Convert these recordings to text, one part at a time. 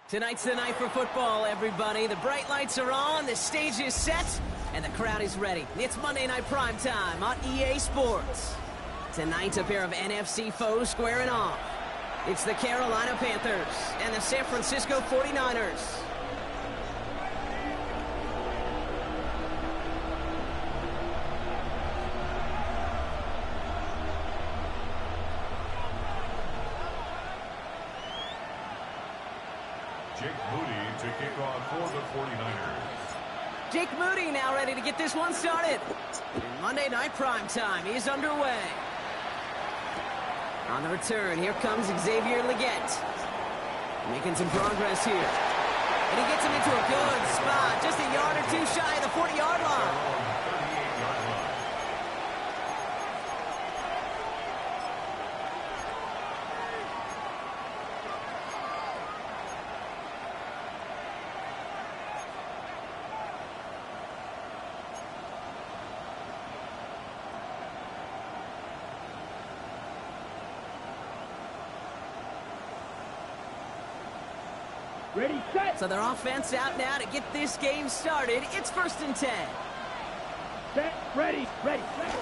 Tonight's the night for football, everybody. The bright lights are on, the stage is set, and the crowd is ready. It's Monday Night Primetime on EA Sports. Tonight, a pair of NFC foes squaring off. It's the Carolina Panthers and the San Francisco 49ers. Jake Moody to kick off for the 49ers. Jake Moody now ready to get this one started. And Monday Night Primetime is underway. On the return, here comes Xavier Legette. Making some progress here. And he gets him into a good spot, just a yard or two shy of the 40-yard line. Ready, set. So their offense out now to get this game started. It's 1st and 10. Set, ready, ready, set.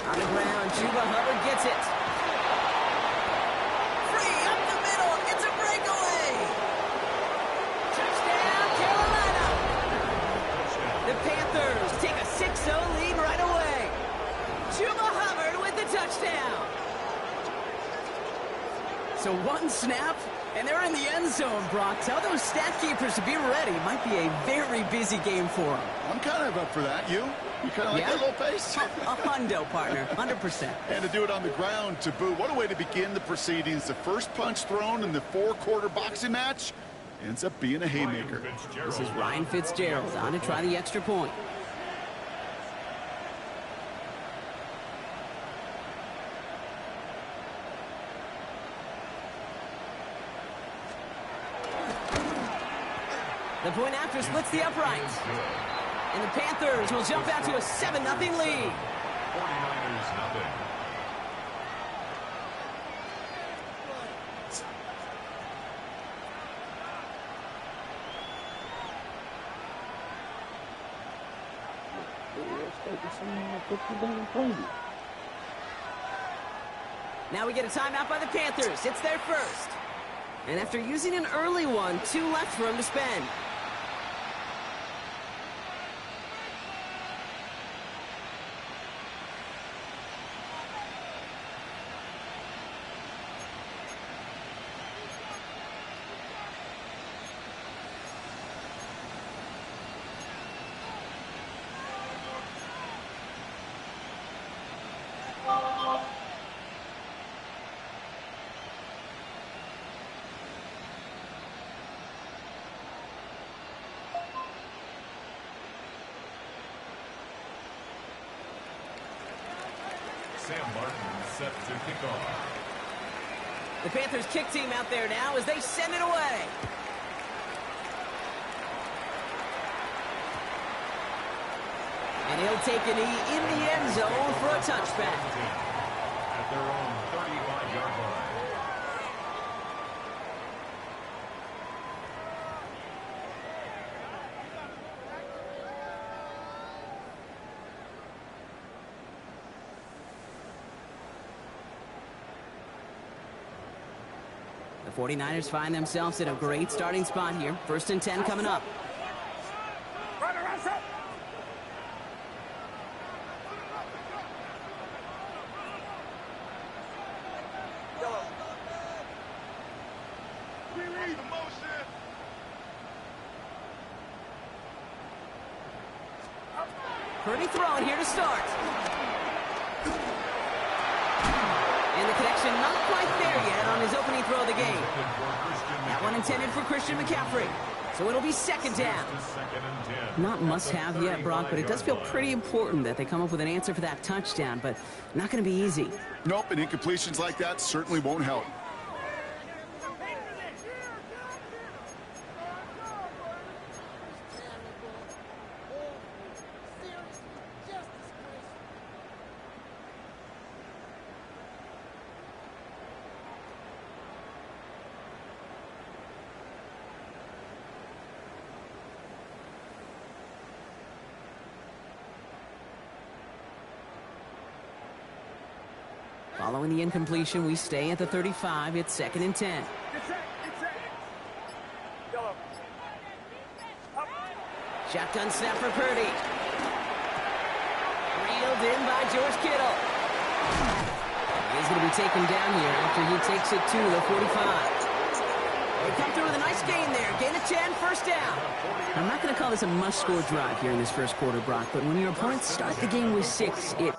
On the ground, Chuba Hubbard gets it. Free up the middle. It's a breakaway. Touchdown, Carolina. The Panthers take a 6-0 lead right away. Chuba Hubbard with the touchdown. So one snap, and they're in the end zone, Brock. Tell those stat keepers to be ready. Might be a very busy game for them. I'm kind of up for that. You kind of like that little pace? A hundo, partner, 100%. And to do it on the ground to boot. What a way to begin the proceedings. The first punch thrown in the 4-quarter boxing match ends up being a haymaker. This is Ryan Fitzgerald on to try the extra point. The point after splits the uprights. And the Panthers will jump out to a 7-0 lead. 49ers nothing. Now we get a timeout by the Panthers. It's their first. And after using an early one, 2 left for him to spend. Sam Martin set to kick off. The Panthers kick team out there now as they send it away. And he'll take a knee in the end zone for a touchback. At their own 35-yard line. The 49ers find themselves in a great starting spot here. 1st and 10 coming up. Purdy throwing here to start. And the connection not quite there yet on his opening throw of the game. That one intended for Christian McCaffrey. So it'll be 2nd down. Not must-have yet, Brock, but it does feel pretty important that they come up with an answer for that touchdown, but not going to be easy. Nope, and incompletions like that certainly won't help. Following the incompletion, we stay at the 35. It's 2nd and 10. Shotgun snap for Purdy. Reeled in by George Kittle. He's going to be taken down here after he takes it to the 45. They come through with a nice gain there. Gain of 10, 1st down. I'm not going to call this a must-score drive here in this 1st quarter, Brock, but when your opponents start the game with 6, it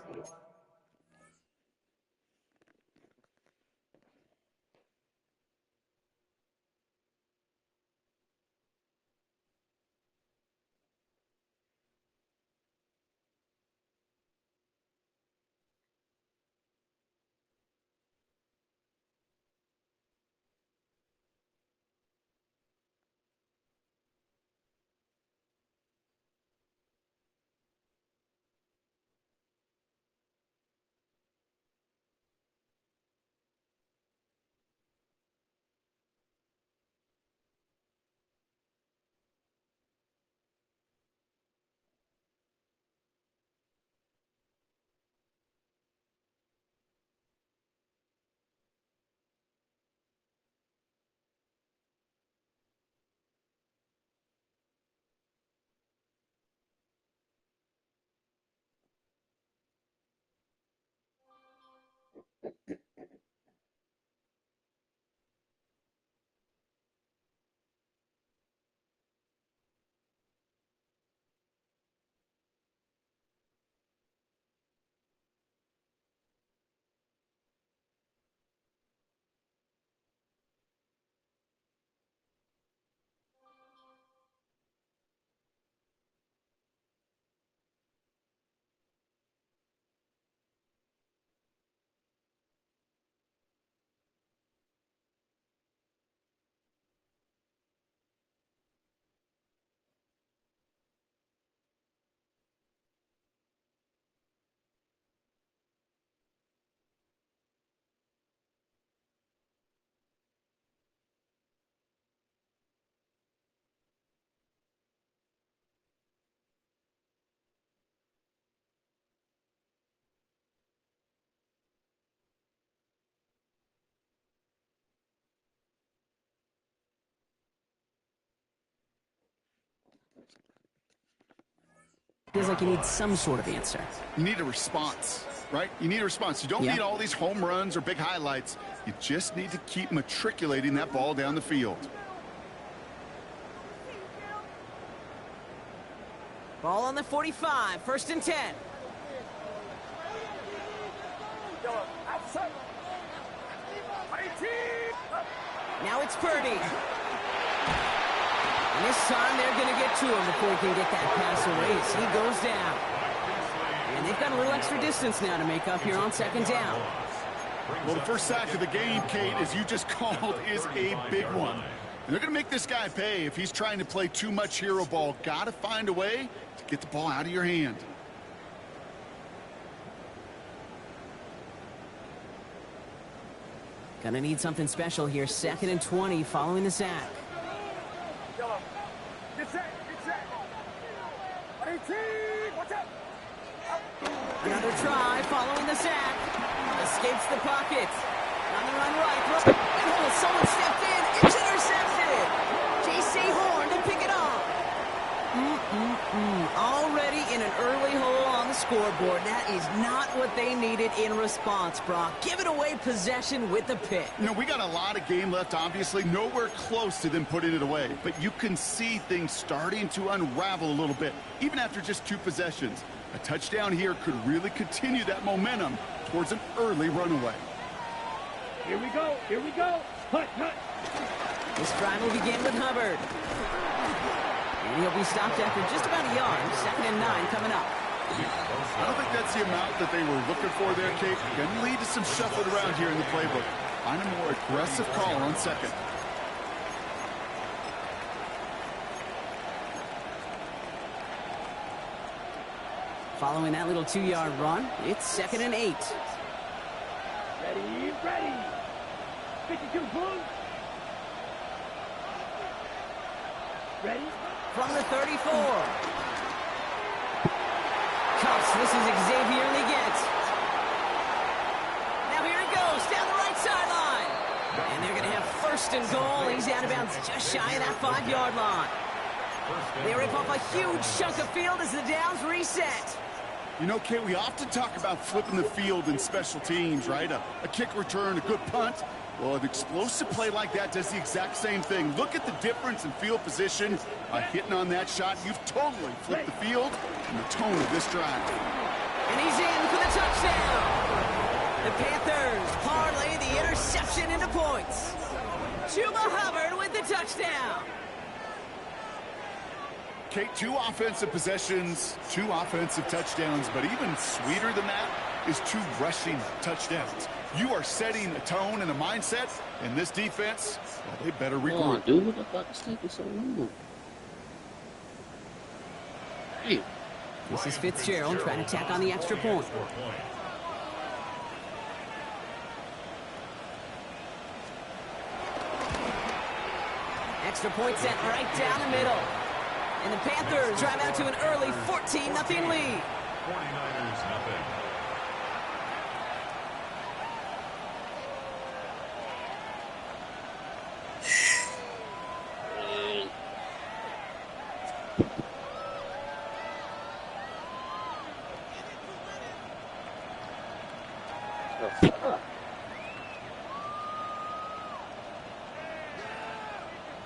Feels like you need some sort of answer. You need a response, right? You need a response. You don't need all these home runs or big highlights. You just need to keep matriculating that ball down the field. Ball on the 45, 1st and 10. Now it's Purdy. And this time they're going to get to him before he can get that pass away as he goes down. And they've got a little extra distance now to make up here on 2nd down. Well, the first sack of the game, Kate, as you just called, is a big one. And they're going to make this guy pay if he's trying to play too much hero ball. Got to find a way to get the ball out of your hand. Gonna need something special here. 2nd and 20 following the sack. Another try following the sack. Escapes the pocket. On the run right. And someone stepped in. It's intercepted. J.C. Horn to pick it off. Already in an early hole on the scoreboard. That is not what they needed in response, Brock. Give it away possession with the pick. You know, we got a lot of game left, obviously. Nowhere close to them putting it away. But you can see things starting to unravel a little bit, even after just 2 possessions. A touchdown here could really continue that momentum towards an early runaway. Here we go. Here we go. Hut, hut. This drive will begin with Hubbard. And he'll be stopped after just about a yard. 2nd and 9 coming up. I don't think that's the amount that they were looking for there, Kate. Going to lead to some shuffling around here in the playbook. Find a more aggressive call on 2nd. Following that little 2-yard run, it's 2nd and 8. Ready, ready. 52, boom. Ready? From the 34. Cuffs, this is Xavier Leggett. Now here it goes, down the right sideline. And they're going to have 1st and goal. He's out of bounds just shy of that 5-yard line. They rip off a huge chunk of field as the downs reset. You know, Kate, we often talk about flipping the field in special teams, right? A kick return, a good punt. Well, an explosive play like that does the exact same thing. Look at the difference in field position by hitting on that shot. You've totally flipped the field and the tone of this drive. And he's in for the touchdown. The Panthers parlay the interception into points. Chuba Hubbard with the touchdown. Kate, 2 offensive possessions, 2 offensive touchdowns, but even sweeter than that is 2 rushing touchdowns. You are setting a tone and a mindset, and this defense, well, they better regroup. Come on, dude. What the fuck is taking so long? Hey. This is Fitzgerald trying to tack on the extra point. Extra point set right down the middle. And the Panthers drive out to an early 14-0 lead. 49ers nothing.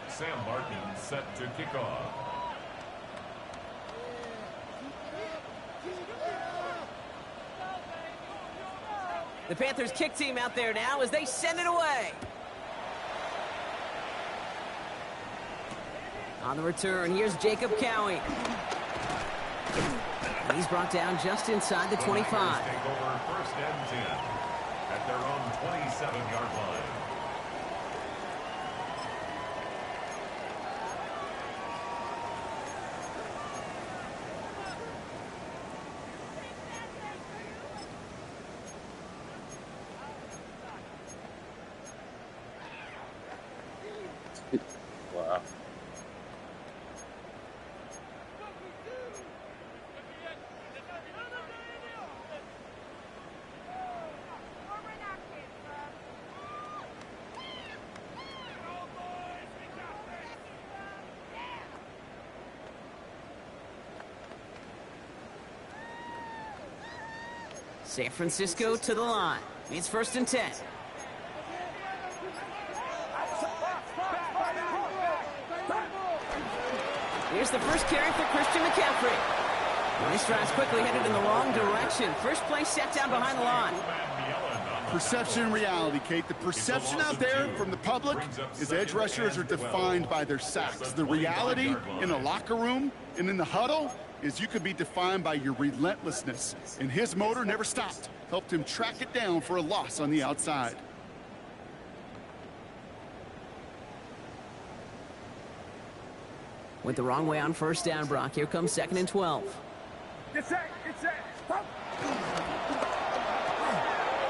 Sam Martin set to kick off. The Panthers kick team out there now as they send it away. On the return, here's Jacob Cowie. He's brought down just inside the 25. Take over 1st and 10 at their own 27-yard line. Wow. San Francisco to the line. It's 1st and 10. Here's the first carry for Christian McCaffrey. This drive's quickly headed in the wrong direction. First play set down behind the line. Perception and reality, Kate. The perception out there from the public is edge rushers are defined by their sacks. The reality in a locker room and in the huddle is you could be defined by your relentlessness. And his motor never stopped. Helped him track it down for a loss on the outside. Went the wrong way on 1st down, Brock. Here comes 2nd and 12. Get set. Stop.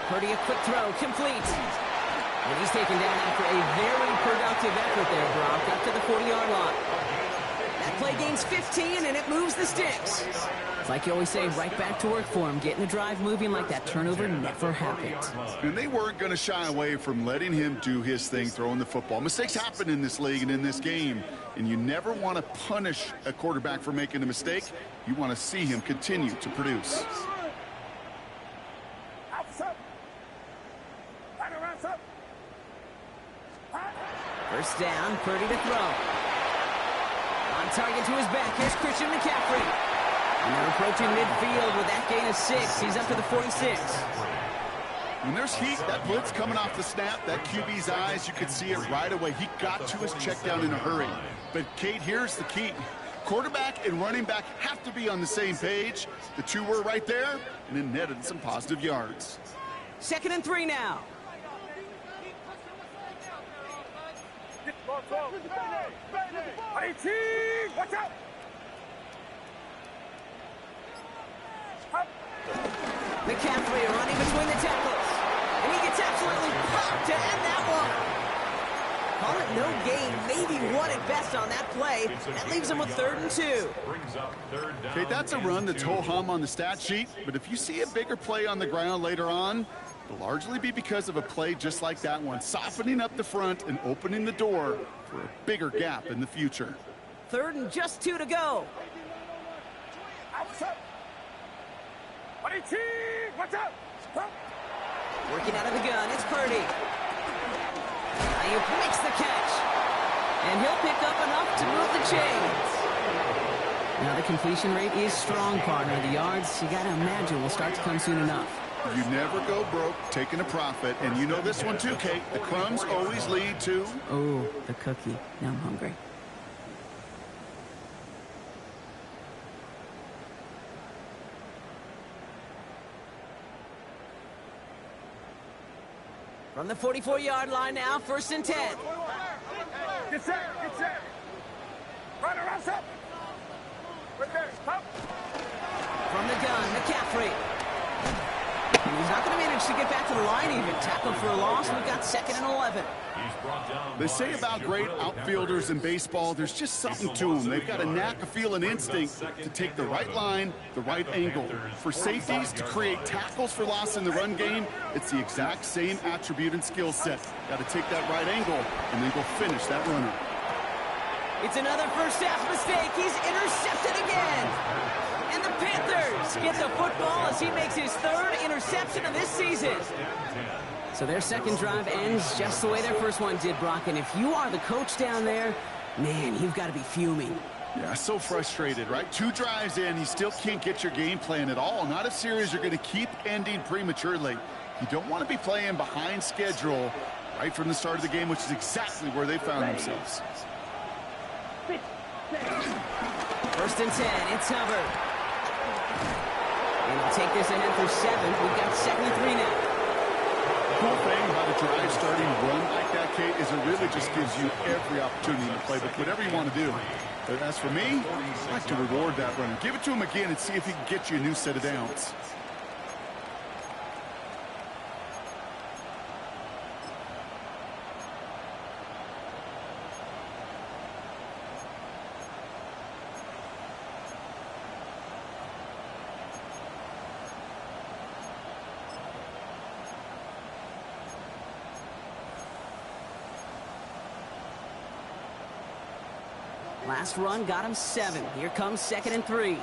Purdy, a quick throw, complete. And he's taken down after a very productive effort there, Brock, up to the 40-yard line. That play gains 15, and it moves the sticks. It's like you always say, right back to work for him, getting the drive moving like that turnover never happened. And they weren't going to shy away from letting him do his thing, throwing the football. Mistakes happen in this league and in this game, and you never want to punish a quarterback for making a mistake. You want to see him continue to produce. First down, Purdy to throw. On target to his back, here's Christian McCaffrey. And they're approaching midfield with that gain of 6. He's up to the 46. When there's heat, that blitz coming off the snap, that QB's eyes, you could see it right away. He got to his check down in a hurry. But, Kate, here's the key. Quarterback and running back have to be on the same page. The two were right there, and it netted some positive yards. 2nd and 3 now. Watch out! McCaffrey running between the tackles. And he gets absolutely popped to end that one. Call it no gain, maybe one at best on that play. That leaves him with 3rd and 2. Okay, that's a run that's ho-hum on the stat sheet, but if you see a bigger play on the ground later on, it'll largely be because of a play just like that one, softening up the front and opening the door for a bigger gap in the future. 3rd and just 2 to go. Watch out! Working out of the gun, it's Purdy. Ayuk makes the catch. And he'll pick up enough to move the chains. Now the completion rate is strong, partner. The yards, you gotta imagine, will start to come soon enough. You never go broke taking a profit, and you know this one too, Kate. The crumbs always lead to... Oh, the cookie. Now I'm hungry. From the 44-yard line now, 1st and 10. Get set! Run around, stop! Right there, stop! From the gun, McCaffrey. And he's not going to manage to get back to the line even. Tackled for a loss. We've got 2nd and 11. They say about great outfielders in baseball, there's just something to them. They've got a knack, a feel, and instinct to take the right line, the right angle. For safeties, to create tackles for loss in the run game, it's the exact same attribute and skill set. Got to take that right angle and then go finish that runner. It's another first half mistake. He's intercepted again. And the Panthers get the football as he makes his 3rd interception of this season. So their 2nd drive ends just the way their first one did, Brock. And if you are the coach down there, man, you've got to be fuming. Yeah, so frustrated, right? 2 drives in, you still can't get your game plan at all. Not a series you're going to keep ending prematurely. You don't want to be playing behind schedule right from the start of the game, which is exactly where they found themselves. 1st and 10, it's Hubbard. And he'll take this ahead for 7. We've got 2nd and 3 now. Cool thing about a drive starting run like that, Kate, is it really just gives you every opportunity to play with whatever you want to do. But as for me, I like to reward that runner. Give it to him again and see if he can get you a new set of downs. Last run got him 7. Here comes 2nd and 3.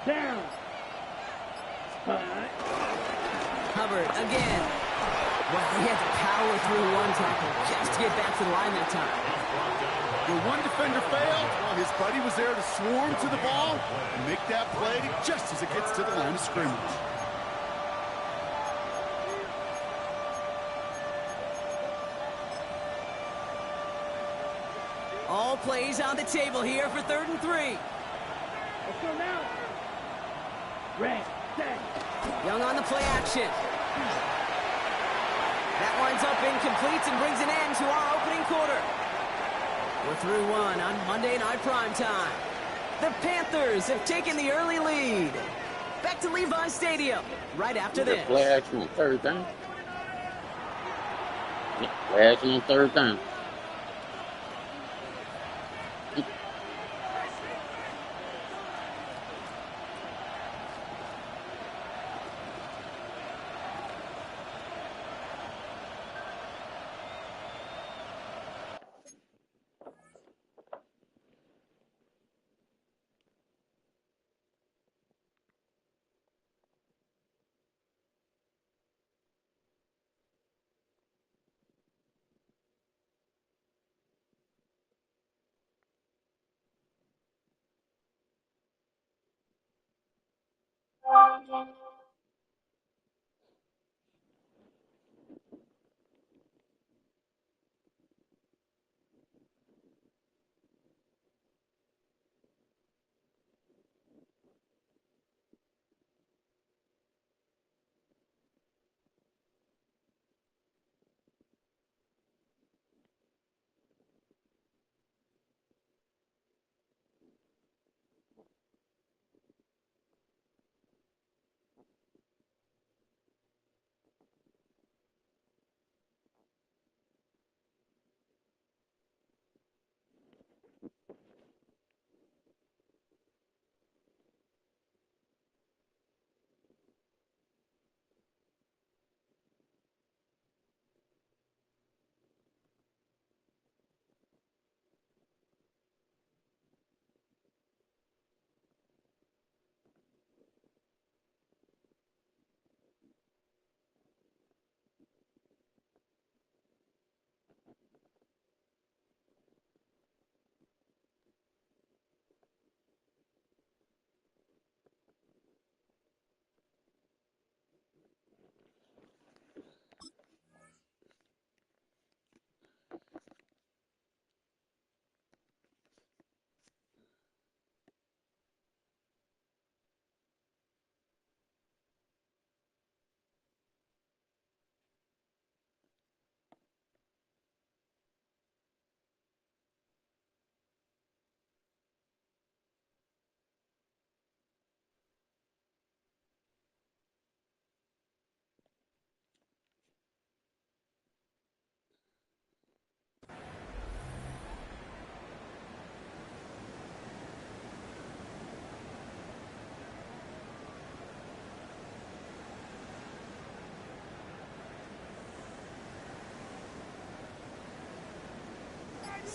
Down. Hubbard again. Well, he had to power through one tackle just to get back to the line that time. The one defender failed. Well, his buddy was there to swarm to the ball and make that play just as it gets to the line of scrimmage. All plays on the table here for 3rd and 3. Let's go now. Red, set. Young on the play action. That winds up incomplete and brings an end to our opening quarter. We're through one on Monday Night Primetime. The Panthers have taken the early lead. Back to Levi Stadium right after this. Play action on 3rd down. Play action on 3rd down.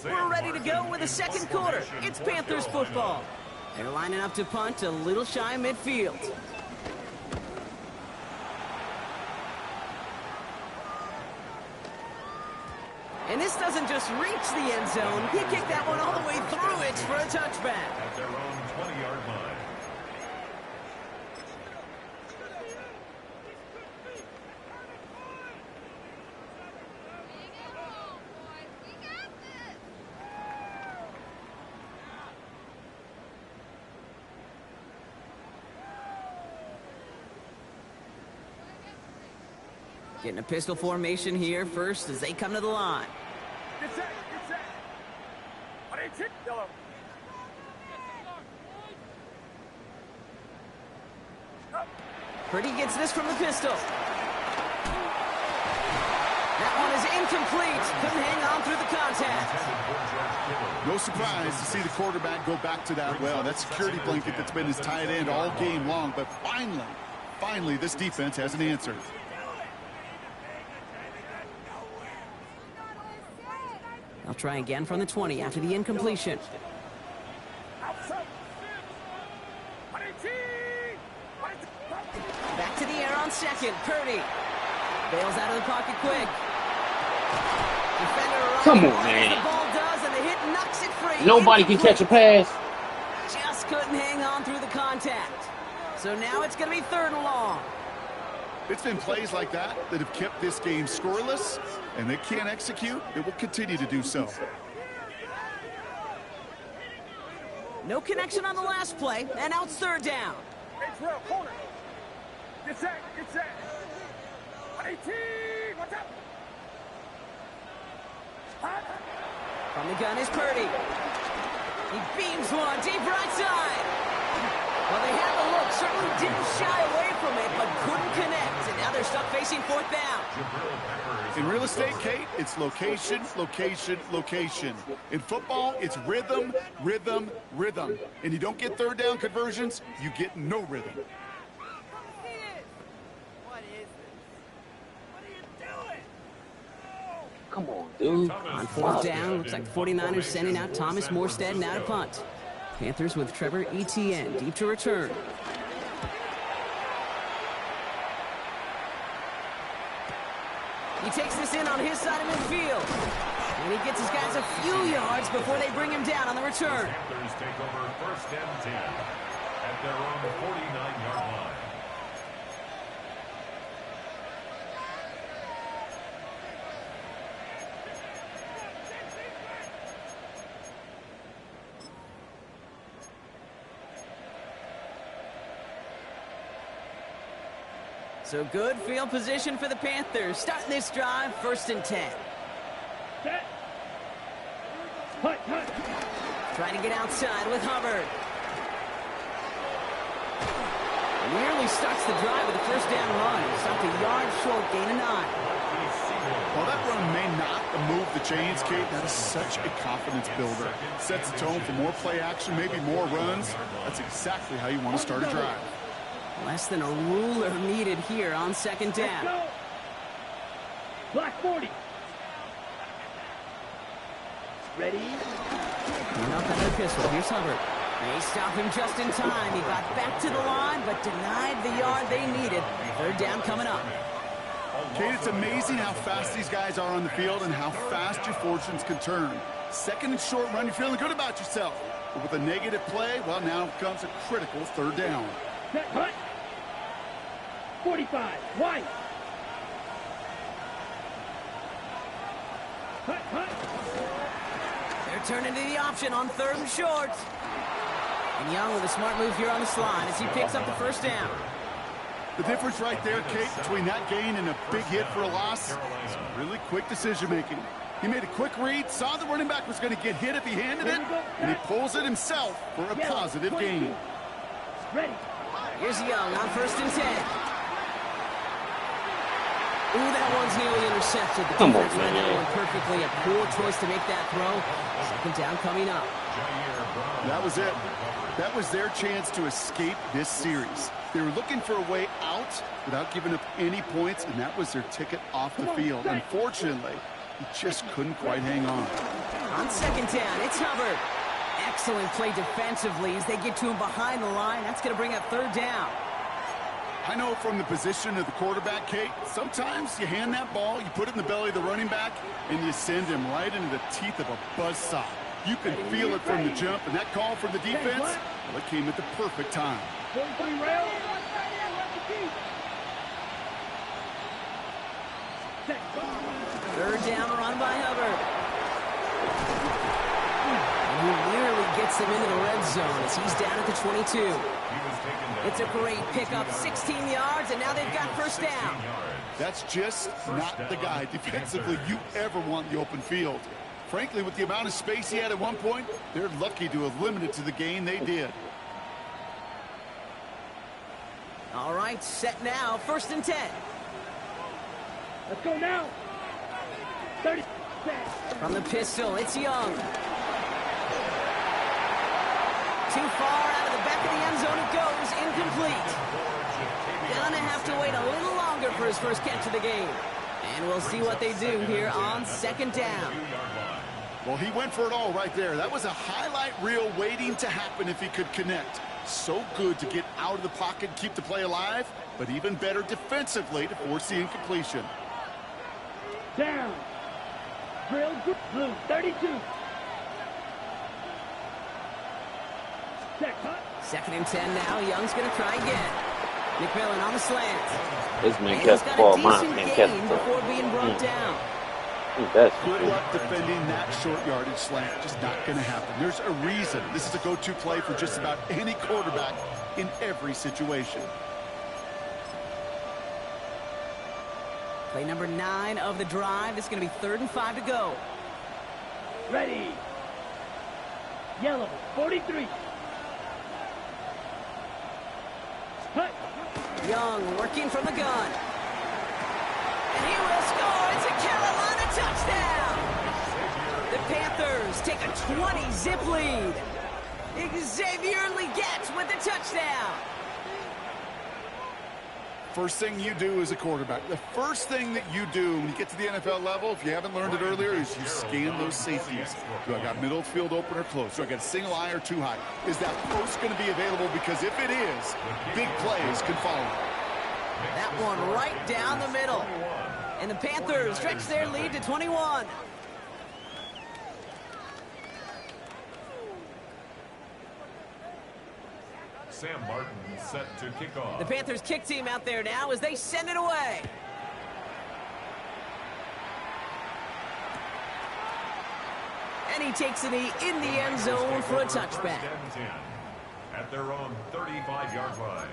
We're ready to go with the second quarter. It's Panthers football. They're lining up to punt a little shy midfield. And this doesn't just reach the end zone. He kicked that one all the way through it for a touchback. At their own 20-yard line. Getting a pistol formation here first as they come to the line. Get set, get set. What is it, yellow? Purdy gets this from the pistol. That one is incomplete. Couldn't hang on through the contact. No surprise to see the quarterback go back to that well. That security blanket that's been his tight end all game long. But finally, this defense has an answer. They'll try again from the 20 after the incompletion. the air on second. Purdy bails out of the pocket quick. Defender Come on, as man. the ball does, and the hit knocks it free. Nobody can catch a pass. Just couldn't hang on through the contact. So now it's going to be 3rd and long. It's been plays like that that have kept this game scoreless, and they can't execute. It will continue to do so. No connection on the last play, and now it's 3rd down. It's real corner. Get set. Get set. 18. What's up? From the gun is Purdy. He beams one deep right side. Well, they had the look, certainly didn't shy away from it, but couldn't connect, and now they're stuck facing 4th down. In real estate, Kate, it's location, location, location. In football, it's rhythm, rhythm, rhythm. And you don't get 3rd down conversions, you get no rhythm. Come on, dude. On 4th down, looks like the 49ers sending out Thomas Morstead now to punt. Panthers with Trevor Etienne deep to return. He takes this in on his side of midfield. And he gets his guys a few yards before they bring him down on the return. Panthers take over 1st and 10 at their own 49-yard line. So good field position for the Panthers. Starting this drive, 1st and 10. Set. Hut. Trying to get outside with Hubbard. Nearly starts the drive with a 1st down run. Stopped a yard short, gain of 9. While that run may not move the chains, Kate, that is such a confidence builder. Sets the tone for more play action, maybe more runs. That's exactly how you want to start a drive. Less than a ruler needed here on 2nd down. Go. Black 40. Ready? And up at the pistol. Here's Hubbard. They stop him just in time. He got back to the line, but denied the yard they needed. 3rd down coming up. Kate, it's amazing how fast these guys are on the field and how fast your fortunes can turn. 2nd and short run, you're feeling good about yourself. But with a negative play, well, now comes a critical 3rd down. Set. Hut. 45. White. Hut. They're turning to the option on 3rd and short. And Young with a smart move here on the slide as he picks up the 1st down. The difference right there, Kate, between that gain and a big hit for a loss is really quick decision-making. He made a quick read, saw the running back was going to get hit if he handed it, and he pulls it himself for a positive gain. Ready. Here's Young on 1st and 10. Ooh, that one's nearly intercepted. The Come on, defense read that man. one perfectly. A poor choice to make that throw. 2nd down coming up. That was it. That was their chance to escape this series. They were looking for a way out without giving up any points, and that was their ticket off the field. Unfortunately, he just couldn't quite hang on. On 2nd down, it's Hubbard. Excellent play defensively as they get to him behind the line. That's going to bring up 3rd down. I know from the position of the quarterback, Kate, sometimes you hand that ball, you put it in the belly of the running back, and you send him right into the teeth of a buzzsaw. You can feel it from the jump, and that call from the defense, well, it came at the perfect time. 43 rail. Set. 3rd down run by Hubbard. And he nearly gets them into the red zone as he's down at the 22. It's a great pickup, 16 yards, and now they've got 1st down. That's just not the guy defensively you ever want in the open field. Frankly, with the amount of space he had at one point, they're lucky to have limited to the gain they did. All right, set now, 1st and 10. Let's go now. 30. From the pistol, it's Young. Too far out of the back of the end zone it goes, incomplete. Gonna have to wait a little longer for his first catch of the game. And we'll see what they do here on 2nd down. Well, he went for it all right there. That was a highlight reel waiting to happen if he could connect. So good to get out of the pocket and keep the play alive, but even better defensively to force the incompletion. Down. Drill blue 32. Second and 10 now. Young's going to try again. McMillan on the slant. This man And catch he's the got ball. a Mine decent can't gain catch the ball. before being brought down. That's Good luck defending that short yardage slant. Just not going to happen. There's a reason this is a go-to play for just about any quarterback in every situation. Play number 9 of the drive. This is going to be 3rd and 5 to go. Ready. Yellow 43. Hut. Young working from the gun. And he will score. It's a Carolina touchdown. The Panthers take a 20-zip lead. Xavier Legette with the touchdown. First thing you do as a quarterback, the first thing that you do when you get to the NFL level, if you haven't learned it earlier, is you scan those safeties. Do I got middle field open or close? Do I got a single high or two high? Is that post going to be available? Because if it is, big plays can follow. That one right down the middle. And the Panthers stretch their lead to 21. Sam Martin set to kick off. The Panthers kick team out there now as they send it away. And he takes it in the end zone for a touchback. At their own 35-yard line.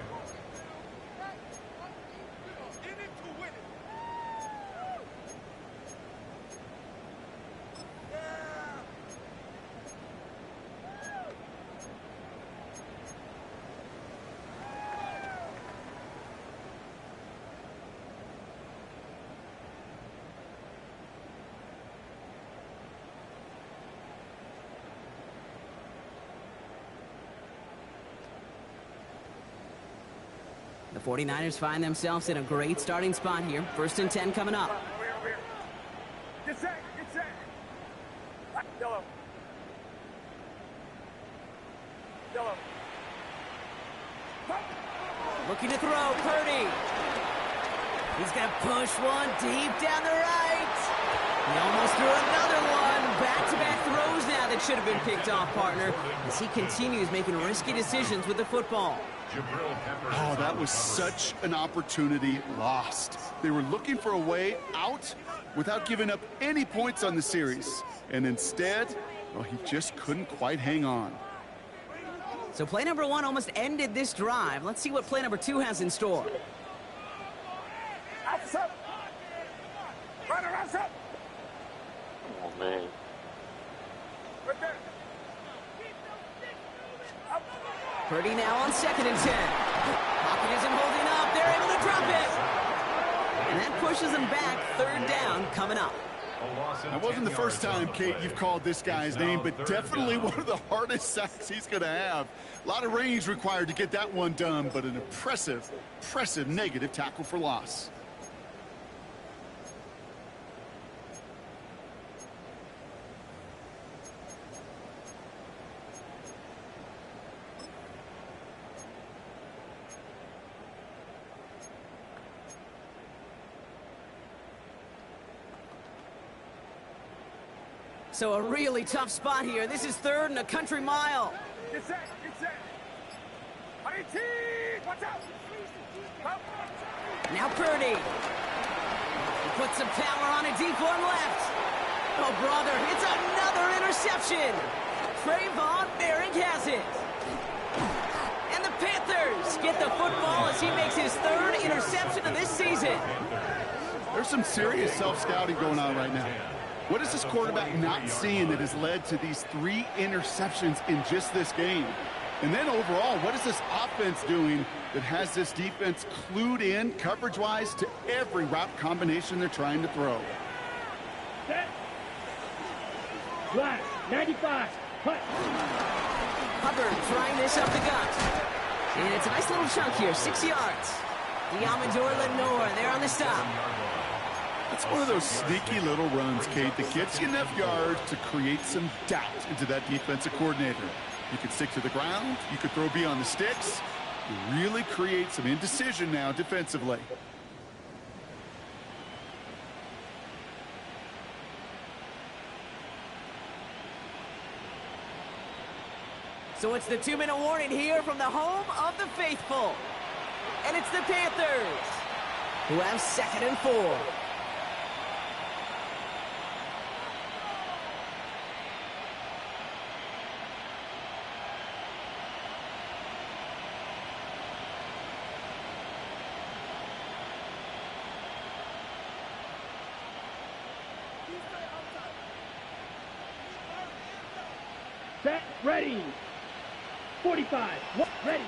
The 49ers find themselves in a great starting spot here. 1st and 10 coming up. Get set. Get set. Yellow. Yellow. Looking to throw, Purdy. He's going to push one deep down the right. He almost threw another one. Back-to-back throws now that should have been picked off, partner, as he continues making risky decisions with the football. Oh, that was such an opportunity lost. They were looking for a way out without giving up any points on the series. And instead, well, he just couldn't quite hang on. So play number 1 almost ended this drive. Let's see what play number 2 has in store. Oh, man. Purdy now on 2nd and 10. Pocket isn't holding up. They're able to drop it. And that pushes them back. 3rd down coming up. That wasn't the first time, Kate, you've called this guy's name, but definitely one of the hardest sacks he's going to have. A lot of range required to get that one done, but an impressive negative tackle for loss. So a really tough spot here. This is 3rd and a country mile. Get set. Get set. Watch out. Now Purdy. He puts some power on a deep one left. Oh, brother, it's another interception. Trayvon Merrick has it. And the Panthers get the football as he makes his 3rd interception of this season. There's some serious self-scouting going on right now. What is this quarterback not seeing that has led to these 3 interceptions in just this game? And then overall, what is this offense doing that has this defense clued in coverage-wise to every route combination they're trying to throw? Set. Flat. 95. Hut. Hubbard trying this up the gut. And it's a nice little chunk here, 6 yards. Diamador Lenore there on the stop. It's one of those sneaky little runs, Kate, that gets you enough yards to create some doubt into that defensive coordinator. You can stick to the ground. You could throw beyond the sticks. You really create some indecision now defensively. So it's the 2-minute warning here from the home of the faithful. And it's the Panthers, who have 2nd and 4. Set, ready. 45, ready.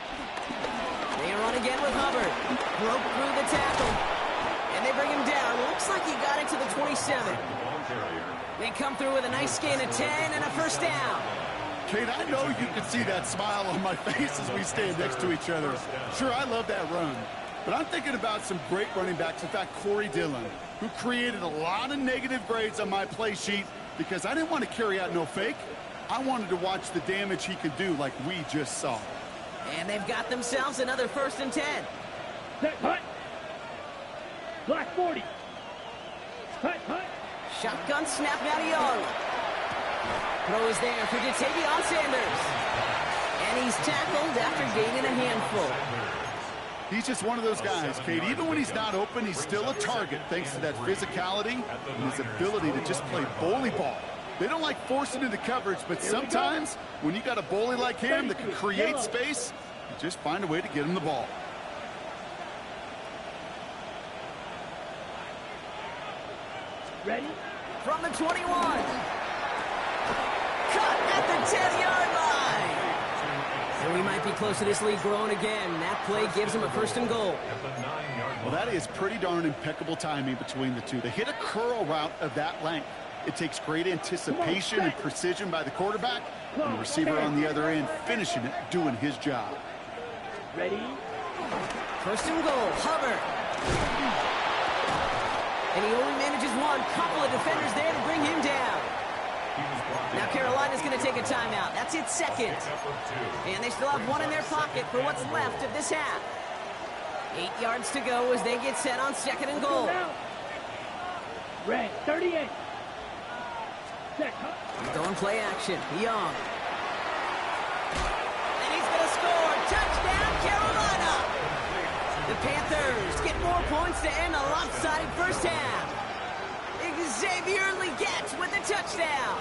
They run again with Hubbard. Broke through the tackle. And they bring him down. Looks like he got it to the 27. They come through with a nice gain of 10 and a first down. Kate, I know you can see that smile on my face as we stand next to each other. Sure, I love that run. But I'm thinking about some great running backs. In fact, Corey Dillon, who created a lot of negative grades on my play sheet because I didn't want to carry out no fake. I wanted to watch the damage he could do like we just saw. And they've got themselves another 1st and 10. Set, hut. Black 40. Hut, hut. Shotgun snap now to Young. Throw is there for Jatavion Sanders. And he's tackled after gaining a handful. He's just one of those guys, Kate. Even when he's not open, he's still a target thanks to that phicality and his ability to just play bully ball. They don't like forcing into coverage, but sometimes when you got a bully like him that can create space, you just find a way to get him the ball. Ready? From the 21. Cut at the 10-yard line. So we might be close to this league growing again. That play gives him a 1st and goal. Well, that is pretty darn impeccable timing between the two. They hit a curl route of that length. It takes great anticipation and precision by the quarterback, and the receiver on the other end finishing it, doing his job. Ready? 1st and goal, Hubbard. And he only manages one. Couple of defenders there to bring him down. Now Carolina's going to take a timeout. That's its 2nd. And they still have one in their pocket for what's left of this half. 8 yards to go as they get set on 2nd and goal. Red, 38. Throwing play action. Young. And he's going to score. Touchdown, Carolina. The Panthers get more points to end a lopsided first half. Xavier Legette with the touchdown.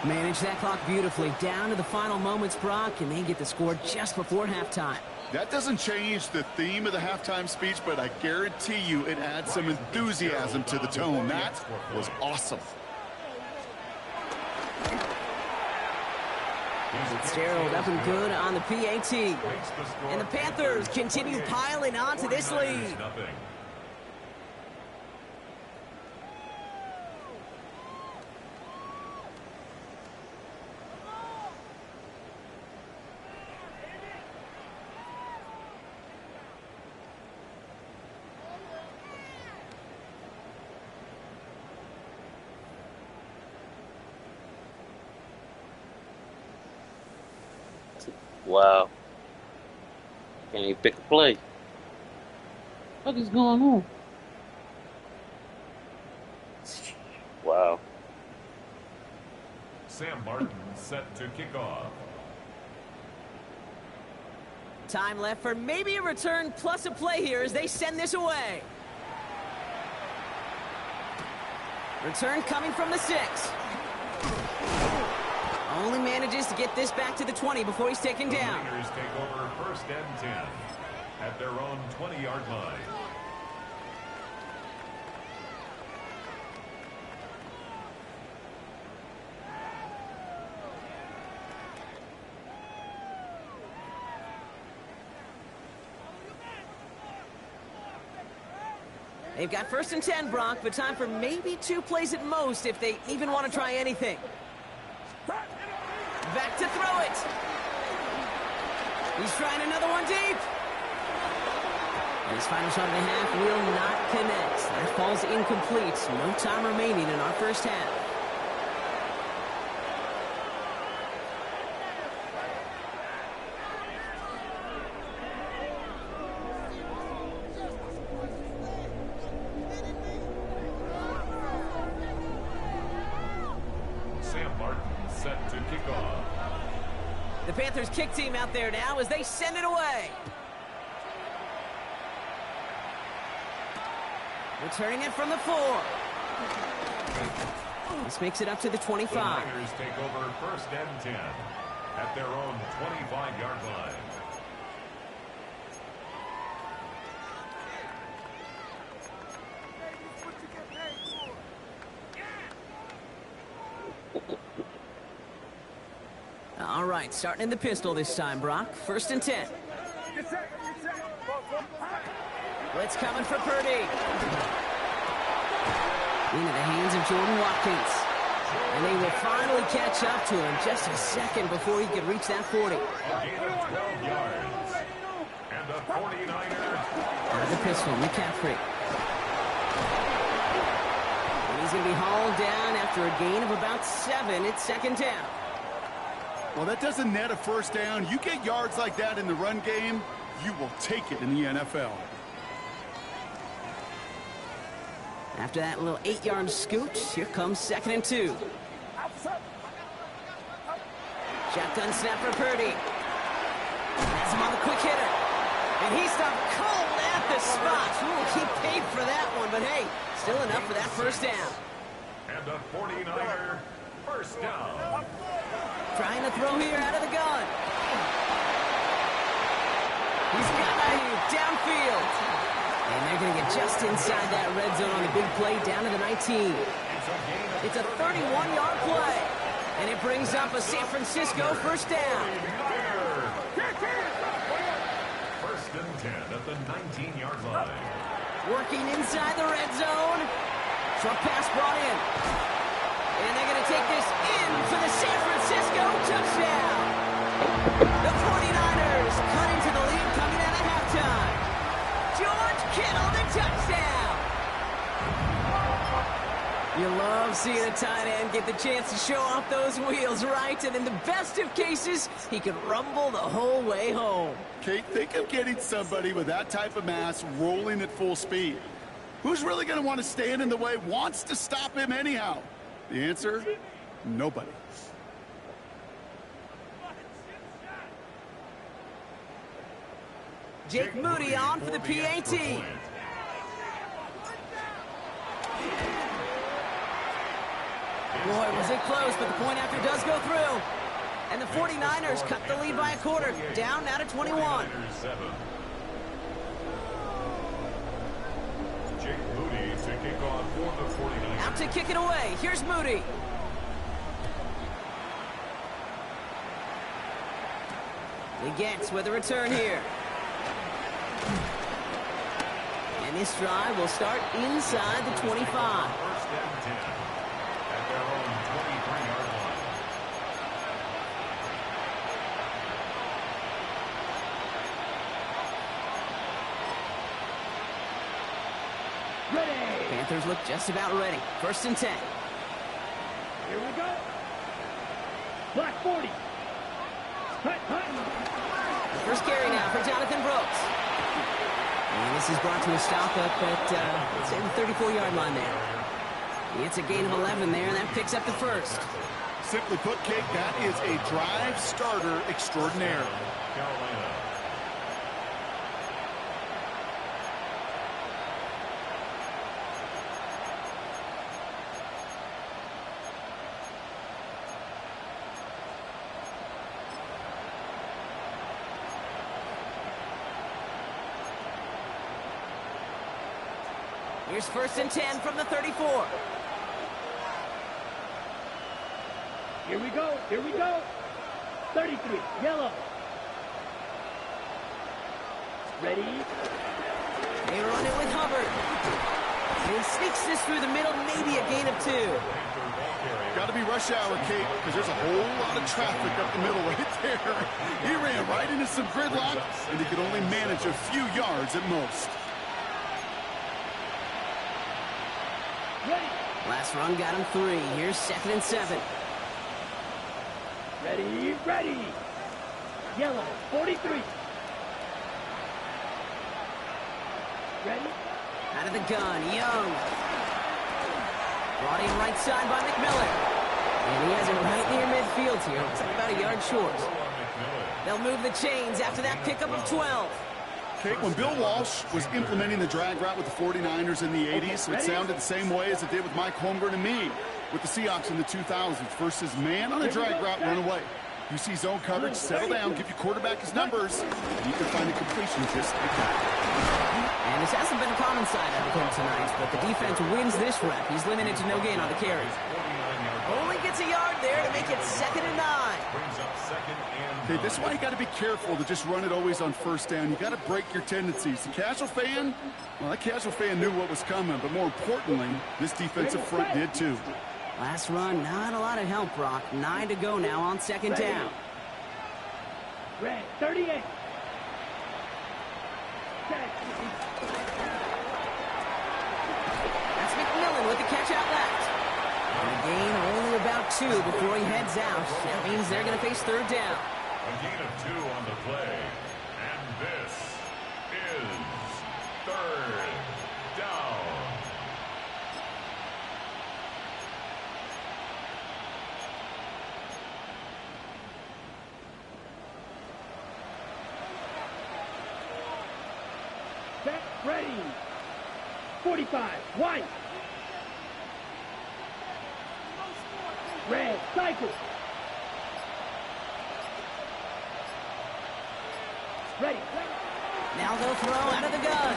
Manage that clock beautifully. Down to the final moments, Brock, and they get the score just before halftime. That doesn't change the theme of the halftime speech, but I guarantee you it adds some enthusiasm to the tone. That was awesome. Fitzgerald up and good on the PAT. And the Panthers continue piling on to this lead. Wow. Can't even pick a play. What is going on? Wow. Sam Martin set to kick off. Time left for maybe a return plus a play here as they send this away. Return coming from the 6. Only manages to get this back to the 20 before he's taken down. The Raiders take over 1st and 10 at their own 20-yard line. They've got 1st and 10, Brock, but time for maybe 2 plays at most if they even want to try anything. Back to throw it. He's trying another one deep. And his final shot of the half will not connect. That falls incomplete. No time remaining in our first half. Set to kick off. The Panthers kick team out there now as they send it away. Returning it from the 4. This makes it up to the 25. The Niners take over first and 10 at their own 25-yard line. All right, starting in the pistol this time, Brock. First and 10. Blitz coming for Purdy. Into the hands of Jordan Watkins. And they will finally catch up to him just a second before he could reach that 40. A gain of 12 yards. And the 49ers. The pistol, McCaffrey. And he's going to be hauled down after a gain of about 7. It's second down. Well, that doesn't net a first down. You get yards like that in the run game, you will take it in the NFL. After that little 8-yard scoot, here comes second and 2. Shotgun snap for Purdy. That's him on the quick hitter. And he stopped cold at the spot. Ooh, he paid for that one, but hey, still enough for that first down. And a 49er first down. Trying to throw here out of the gun. He's got it downfield. And they're going to get just inside that red zone on the big play down to the 19. It's a 31-yard play. And it brings up a San Francisco first down. First and 10 at the 19-yard line. Working inside the red zone. Short pass brought in. And they're going to take this in for the San Francisco touchdown. The 49ers cut into the lead coming out of halftime. George Kittle, the touchdown. You love seeing a tight end get the chance to show off those wheels, right? And in the best of cases, he can rumble the whole way home. Kate, think of getting somebody with that type of mass rolling at full speed. Who's really going to want to stand in the way, wants to stop him anyhow? The answer, nobody. Jake Moody on for the PAT. Boy, was it close, but the point after does go through. And the 49ers cut the lead by a quarter, down now to 21. Jake Moody to kick off for the 49ers. Out to kick it away. Here's Moody. He gets with a return here. And this drive will start inside the 25. First and 10 at their own 23-yard line. Ready. Panthers look just about ready. First and 10. Here we go. Black 40. Hut, hut. First carry now for Jonathan Brooks. And this is brought to a stop up at the 34-yard line there. It's a gain of 11 there, and that picks up the first. Simply put, Kate, that is a drive starter extraordinaire. Carolina. Here's first and 10 from the 34. Here we go. Here we go. 33. Yellow. Ready. They run it with Hubbard. And he sneaks this through the middle, maybe a gain of 2. Got to be rush hour, Kate, because there's a whole lot of traffic up the middle right there. He ran right into some gridlock, and he could only manage a few yards at most. Ready. Last run got him 3. Here's 2nd and 7. Ready, ready. Yellow, 43. Ready. Out of the gun, Young. Brought in right side by McMillan. And he has it right near midfield here. It's about a yard short. They'll move the chains after that pickup of 12. Okay, when Bill Walsh was implementing the drag route with the 49ers in the 80s, it sounded the same way as it did with Mike Holmgren and me with the Seahawks in the 2000s versus man on a drag route, run away. You see zone coverage, settle down, give your quarterback his numbers, and you can find a completion just like that. And this hasn't been a common side of him tonight, but the defense wins this rep. He's limited to no gain on the carry. Only gets a yard there to make it 2nd and 9. Okay, this is why you got to be careful to just run it always on 1st down. You got to break your tendencies. The casual fan, well, that casual fan knew what was coming, but more importantly, this defensive front did too. Last run, not a lot of help, Brock. 9 to go now on 2nd down. Red, 38. That's McMillan with the catch out left. And a gain only about 2 before he heads out. That means they're going to face 3rd down. A gain of 2 on the play. And this is 3rd down. Set, ready. 45, white. Red, cycle. Ready. Now they'll throw out of the gun.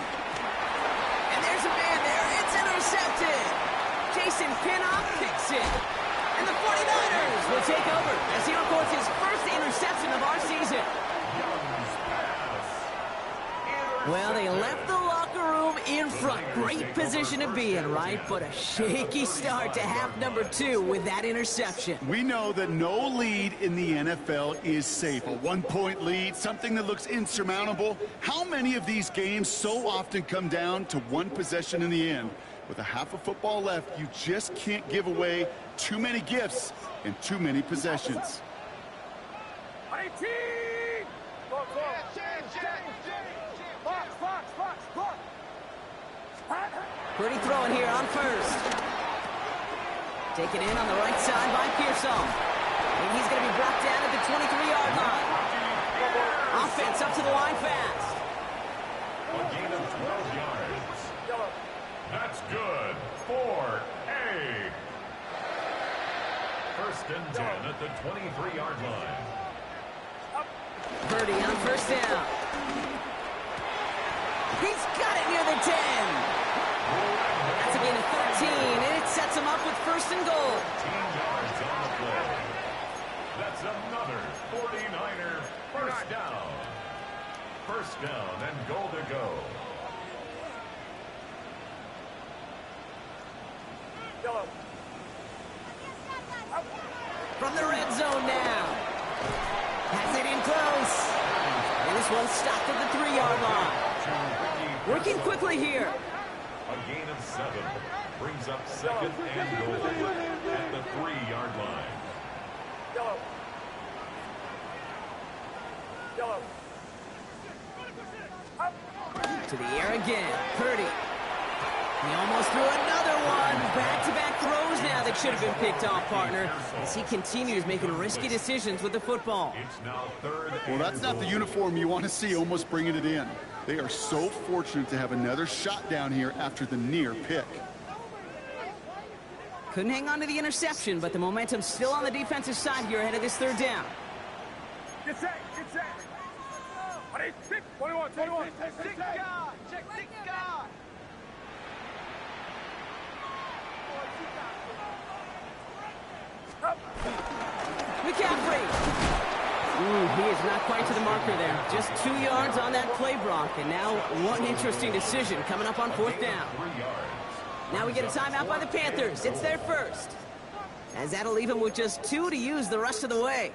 And there's a man there. It's intercepted. Jason Pinnock picks it. And the 49ers will take over as he records his first interception of our season. Well, they left the locker room in front. Great position to be in, right? But a shaky start to half number 2 with that interception. We know that no lead in the NFL is safe. A 1-point lead, something that looks insurmountable. How many of these games so often come down to one possession in the end? With a half of football left, you just can't give away too many gifts and too many possessions. Pretty throwing here on 1st. Taken in on the right side by Pearson. And he's going to be brought down at the 23-yard line. Offense up to the line fast. A gain of 12 yards. That's good for a 1st and 10 at the 23-yard line. Purdy on 1st down. He's got it near the 10. That's a gain of 13, and it sets him up with 1st and goal. 15 yards on the play. That's another 49er 1st down. 1st down and goal to go. From the red zone now. Has it in close. And this one's stopped at the 3-yard line. Working quickly here. A gain of 7 brings up 2nd and goal at the 3-yard line. To the air again. Purdy. He almost threw another one. Back-to-back throws now that should have been picked off, partner, as he continues making risky decisions with the football. It's now 3rd. Well, that's not the uniform you want to see almost bringing it in. They are so fortunate to have another shot down here after the near pick. Couldn't hang on to the interception, but the momentum's still on the defensive side here ahead of this 3rd down. Get set, get set. 21, 21. Stick guard, check stick guard. McCaffrey. He is not quite to the marker there. Just 2 yards on that play, Brock. And now one interesting decision coming up on 4th down. Now we get a timeout by the Panthers. It's their first. As that'll leave him with just 2 to use the rest of the way.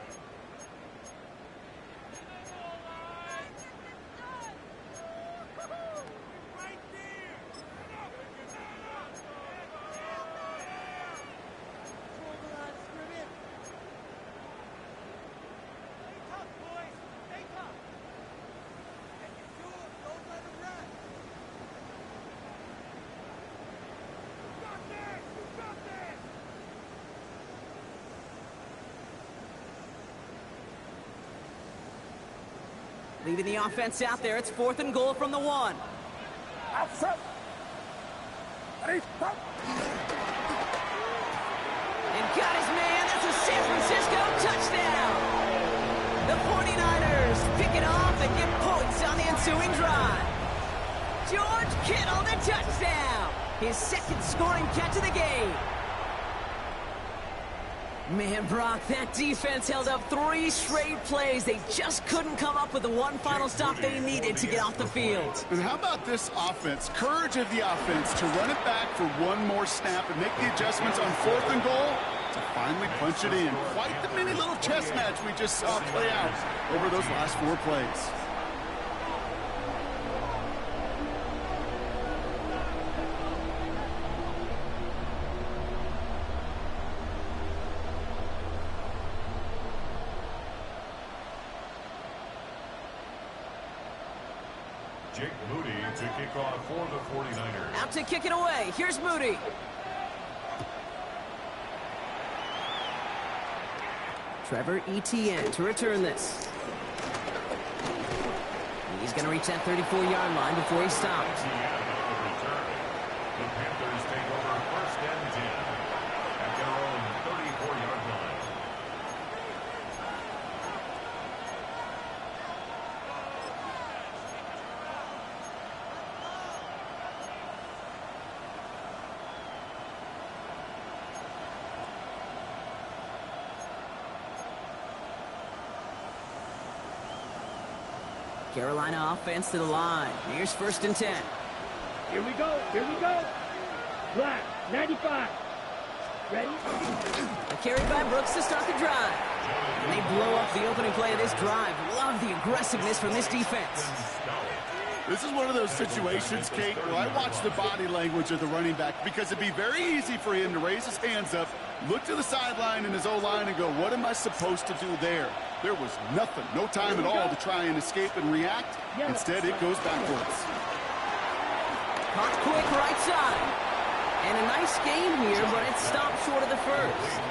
Leaving the offense out there. It's 4th and goal from the 1. Outside. Ready, stop. And got his man. That's a San Francisco touchdown. The 49ers pick it off and get points on the ensuing drive. George Kittle, the touchdown. His 2nd scoring catch of the game. Man, Brock, that defense held up 3 straight plays. They just couldn't come up with the one final stop they needed to get off the field. And how about this offense? Courage of the offense to run it back for one more snap and make the adjustments on 4th and goal to finally punch it in. Quite the mini little chess match we just saw play out over those last 4 plays. Jake Moody to kick off for the 49ers. Out to kick it away. Here's Moody. Trevor Etienne to return this. He's going to reach that 34-yard line before he stops. The Panthers take over 1st and 10 at their own 34-yard line. Carolina offense to the line. Here's 1st and 10. Here we go. Here we go. Black, 95. Ready? A carry by Brooks to start the drive. And they blow up the opening play of this drive. Love the aggressiveness from this defense. This is one of those situations, Kate, where I watch the body language of the running back because it'd be very easy for him to raise his hands up, look to the sideline in his O-line and go, what am I supposed to do there? There was nothing, no time at all to try and escape and react. Instead, it goes backwards. Caught quick right side. And a nice game here, but it stopped short of the 1st.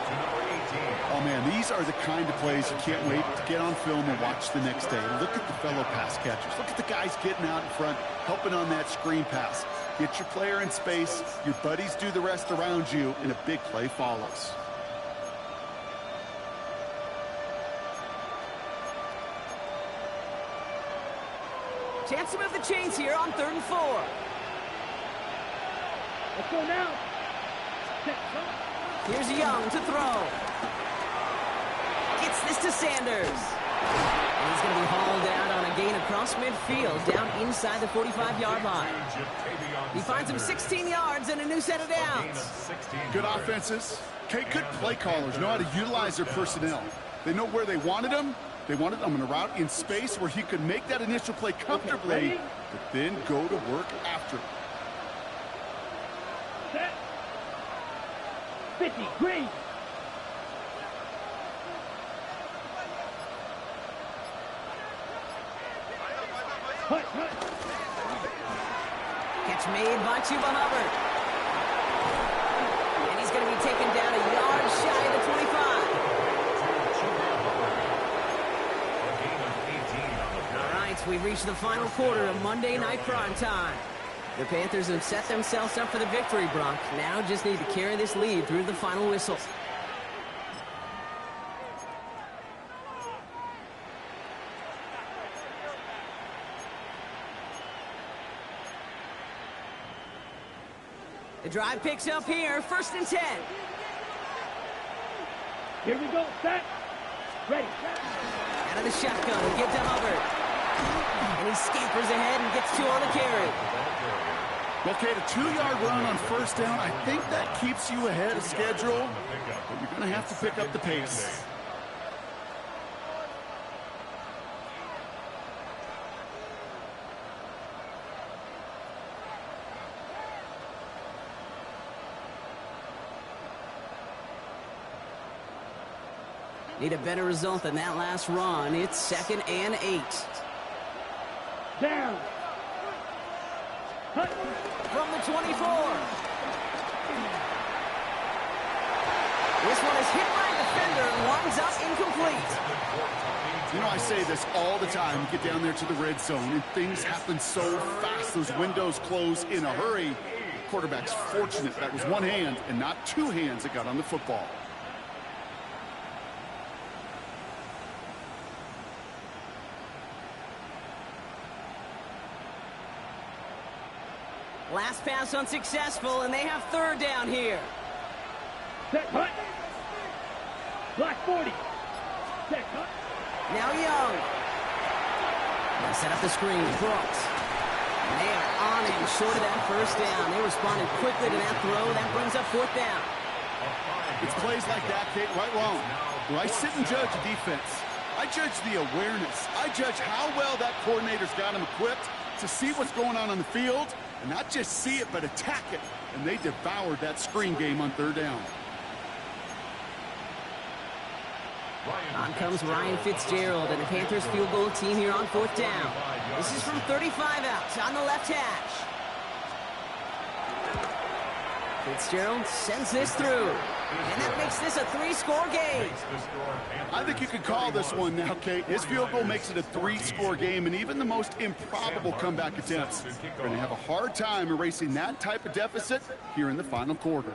Oh, man, these are the kind of plays you can't wait to get on film and watch the next day. Look at the fellow pass catchers. Look at the guys getting out in front, helping on that screen pass. Get your player in space, your buddies do the rest around you, and a big play follows. Chance to move the chains here on 3rd and 4. Let's go now. Here's Young to throw. Gets this to Sanders. And he's going to be hauled out on a gain across midfield, down inside the 45-yard line. He finds him 16 yards and a new set of downs. Good offenses. Kate, good play callers know how to utilize their personnel. They know where they wanted them. They wanted them in a route in space where he could make that initial play comfortably, but then go to work after. Set. 50, green. Hut, hut. Catch made by Chuba Hubbard. And he's going to be taken down a yard shy of the 25. All right, we've reached the final quarter of Monday Night Prime Time. The Panthers have set themselves up for the victory, Brock. Now just need to carry this lead through the final whistle. The drive picks up here, 1st and 10. Here we go, set. Ready. Out of the shotgun, get to Hubbard. And he scampers ahead and gets 2 on the carry. Well, Kate, a 2-yard run on 1st down, I think that keeps you ahead of schedule, but you're going to have to pick up the pace. Need a better result than that last run. It's 2nd and 8. Down. Hut. From the 24. This one is hit by a defender, winds up incomplete. You know, I say this all the time. You get down there to the red zone, and things happen so fast. Those windows close in a hurry. Quarterback's fortunate that was one hand and not two hands that got on the football. Last pass unsuccessful, and they have third down here. Set, cut. Block 40. Set, cut. Now Young. They set up the screen. Brooks. And they are on him short of that first down. They responded quickly to that throw. That brings up fourth down. It's plays like that, Kate, right wrong. Do I sit and judge a defense? I judge the awareness. I judge how well that coordinator's got him equipped to see what's going on the field, and not just see it, but attack it. And they devoured that screen game on third down. On comes Ryan Fitzgerald, and the Panthers field goal team here on fourth down. This is from 35 out on the left hash. Fitzgerald sends this through, and that makes this a three-score game. I think you could call this one now, Kate. His field goal makes it a three-score game, and even the most improbable comeback attempts are going to have a hard time erasing that type of deficit here in the final quarter.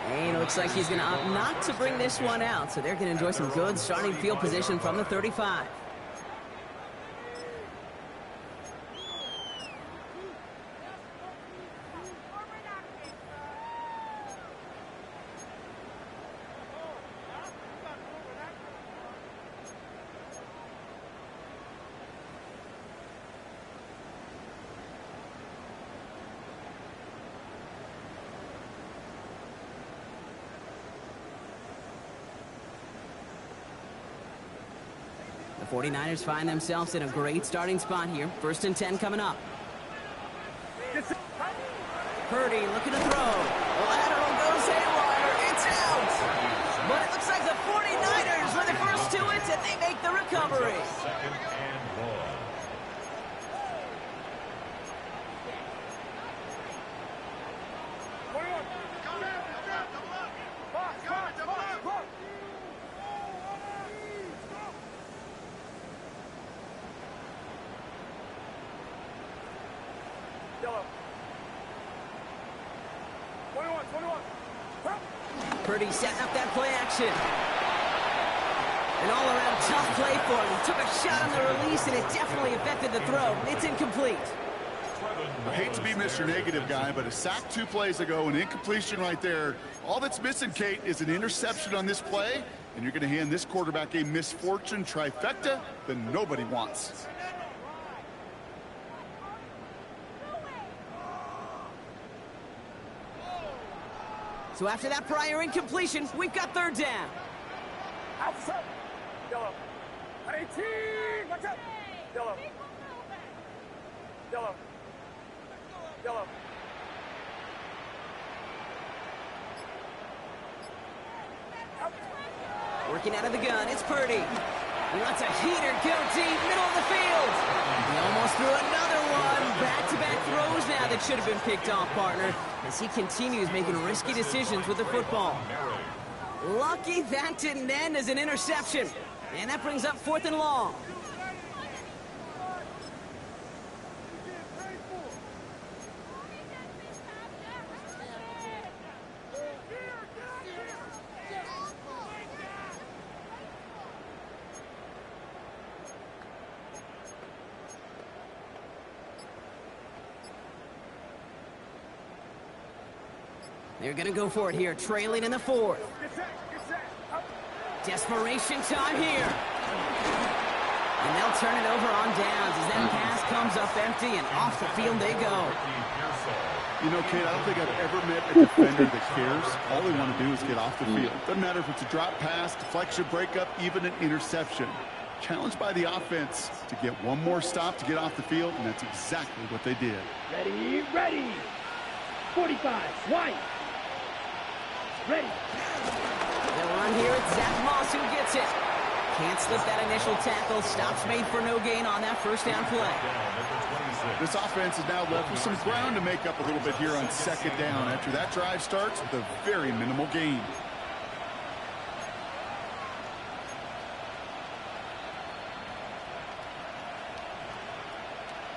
And it looks like he's going to opt not to bring this one out, so they're going to enjoy some good starting field position from the 35. The 49ers find themselves in a great starting spot here. 1st and 10 coming up. Purdy looking to throw. Lateral goes haywire. It's out. But it looks like the 49ers were the first to it, and they make the recovery. Second and long. Purdy setting up that play action. An all-around tough play for him. He took a shot on the release, and it definitely affected the throw. It's incomplete. I hate to be Mr. Negative guy, but a sack 2 plays ago, an incompletion right there. All that's missing, Kate, is an interception on this play, and you're going to hand this quarterback a misfortune trifecta that nobody wants. So after that prior incompletion, we've got third down. Outside. Yellow. 18. Watch out. Yellow. Yellow. Yellow. Working out of the gun, it's Purdy. He lets a heater go deep, middle of the field. He almost threw another one. Back-to-back throws now that should have been picked off, partner, as he continues making risky decisions with the football. Lucky that didn't end as an interception. And that brings up 4th and long. They're going to go for it here, trailing in the 4th. Desperation time here. And they'll turn it over on downs as that pass comes up empty, and off the field they go. You know, Kate, I don't think I've ever met a defender that cares. All they want to do is get off the field. Doesn't matter if it's a drop pass, deflection, breakup, even an interception. Challenged by the offense to get one more stop to get off the field, and that's exactly what they did. Ready, ready. 45, White. Ready. They'll run here. It's Zach Moss who gets it. Can't slip that initial tackle. Stops made for no gain on that first down play. This offense is now left with some ground to make up a little bit here on second down after that drive starts with a very minimal gain.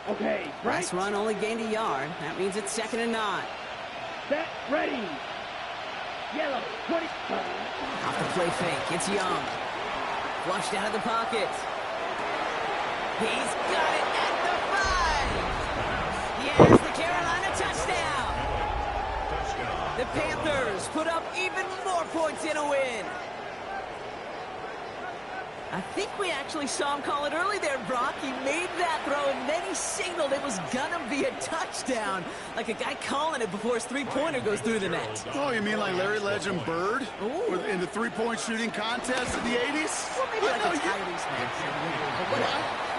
Okay, Last run only gained a yard. That means it's 2nd and 9. set, ready. Yellow, 20. Off the play fake. It's Young. Flushed out of the pocket. He's got it at the 5. He has the Carolina touchdown. The Panthers put up even more points in a win. I think we actually saw him call it early there, Brock. He made that throw, and then he signaled it was going to be a touchdown. Like a guy calling it before his three-pointer goes through the net. Oh, you mean like Larry Legend Bird in the three-point shooting contest in the 80s? Well, maybe like a Tyrese Maxey.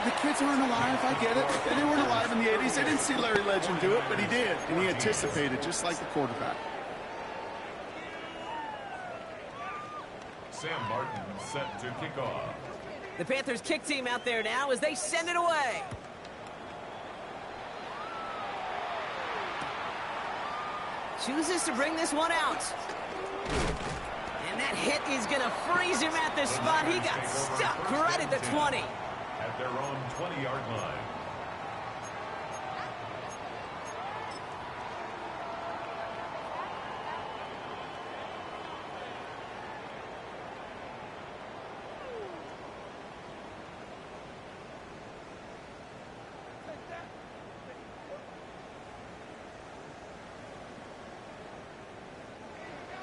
The kids aren't alive, I get it. They weren't alive in the 80s. They didn't see Larry Legend do it, but he did. And he anticipated, just like the quarterback. Sam Martin set to kick off. The Panthers kick team out there now as they send it away. Chooses to bring this one out. And that hit is going to freeze him at the spot. He got stuck right at the 20. At their own 20-yard line.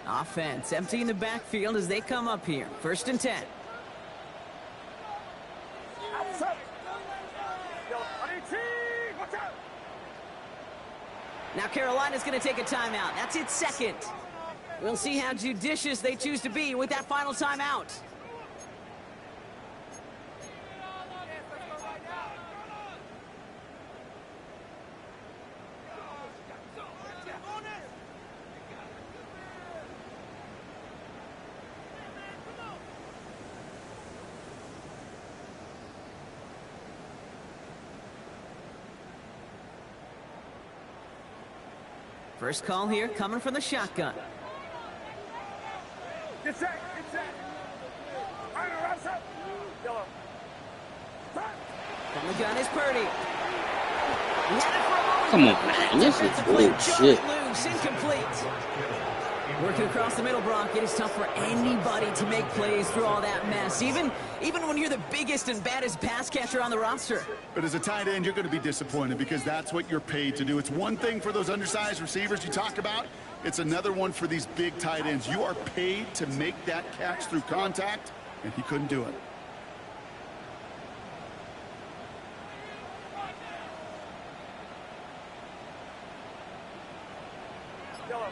Offense emptying the backfield as they come up here. 1st and 10. Now Carolina's going to take a timeout. That's its 2nd. We'll see how judicious they choose to be with that final timeout. First call here coming from the shotgun. Get set, get set. Yellow. From the gun is Purdy. He had it for a moment. Come on, man. This is bullshit. Loose, incomplete. Working across the middle, Brock, it is tough for anybody to make plays through all that mess, even when you're the biggest and baddest pass catcher on the roster. But as a tight end, you're going to be disappointed because that's what you're paid to do. It's one thing for those undersized receivers you talk about. It's another one for these big tight ends. You are paid to make that catch through contact, and he couldn't do it. Yellow.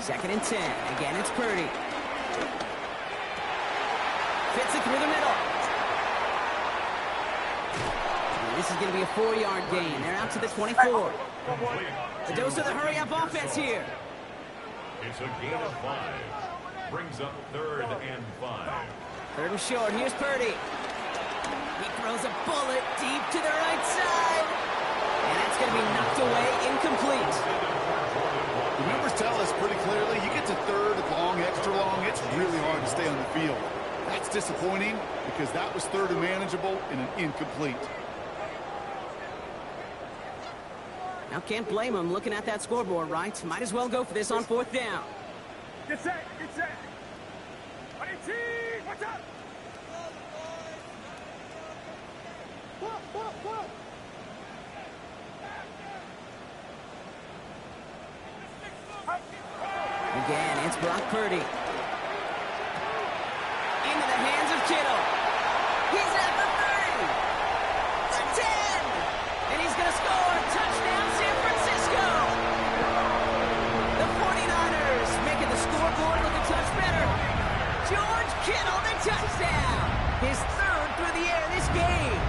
2nd and 10. Again, it's Purdy. Fits it through the middle. And this is going to be a 4-yard gain. They're out to the 24. The dose of the hurry-up offense here. It's a gain of 5. Brings up 3rd and 5. 3rd and short. Here's Purdy. He throws a bullet deep to the right side. And that's going to be knocked away, incomplete. The numbers tell us pretty clearly, you get to 3rd, long, extra long, it's really hard to stay on the field. That's disappointing because that was 3rd and manageable and an incomplete. Now can't blame him looking at that scoreboard, right? Might as well go for this on 4th down. Get set, get set. 18, watch out. Again, it's Brock Purdy. Into the hands of Kittle. He's at the 30. The 10. And he's going to score. Touchdown, San Francisco. The 49ers making the scoreboard look a touch better. George Kittle, the touchdown. His 3rd through the air this game.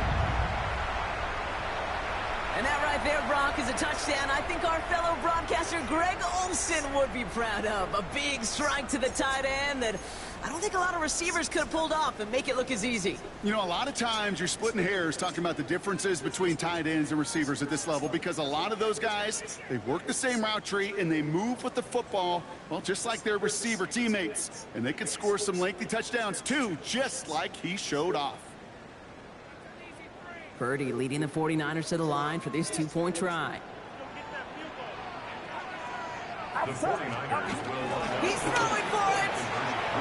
And that right there, Brock, is a touchdown. I think our fellow broadcast passer Greg Olsen would be proud of. A big strike to the tight end that I don't think a lot of receivers could have pulled off and make it look as easy. You know, a lot of times you're splitting hairs talking about the differences between tight ends and receivers at this level because a lot of those guys, they work the same route tree and they move with the football, well, just like their receiver teammates. And they can score some lengthy touchdowns too, just like he showed off. Purdy leading the 49ers to the line for this two-point try. The 49ers will line up. He's throwing for it!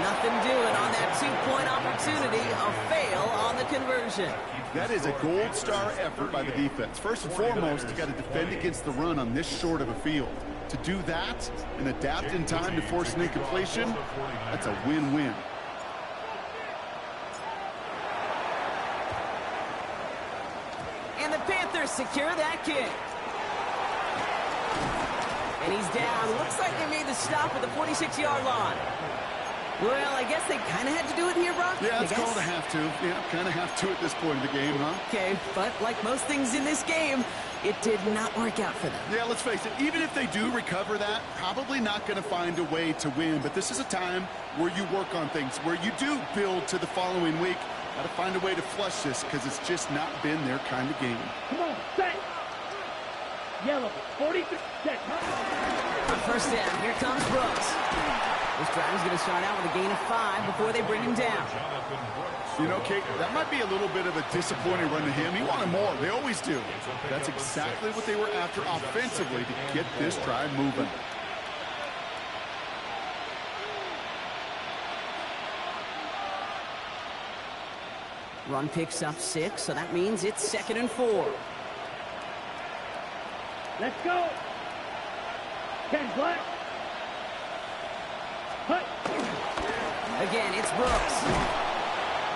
Nothing doing on that two-point opportunity. A fail on the conversion. That is a gold star effort by the defense. First and foremost, you got to defend against the run on this short of a field. To do that and adapt in time to force an incompletion, that's a win-win. And the Panthers secure that kick. And he's down. Looks like they made the stop at the 46-yard line. Well, I guess they kind of had to do it here, Brock. Yeah, it's called a have to. Yeah, kind of have to at this point in the game, huh? Okay, but like most things in this game, it did not work out for them. Yeah, let's face it, even if they do recover that, probably not going to find a way to win. But this is a time where you work on things, where you do build to the following week. Got to find a way to flush this because it's just not been their kind of game. Come on, set. Yellow, 43 seconds. On first down, here comes Brooks. This drive is going to start out with a gain of 5 before they bring him down. You know, Kate, that might be a little bit of a disappointing run to him. He wanted more. They always do. That's exactly what they were after offensively to get this drive moving. Run picks up 6, so that means it's 2nd and 4. Let's go. 10 black. Hut. Again, it's Brooks.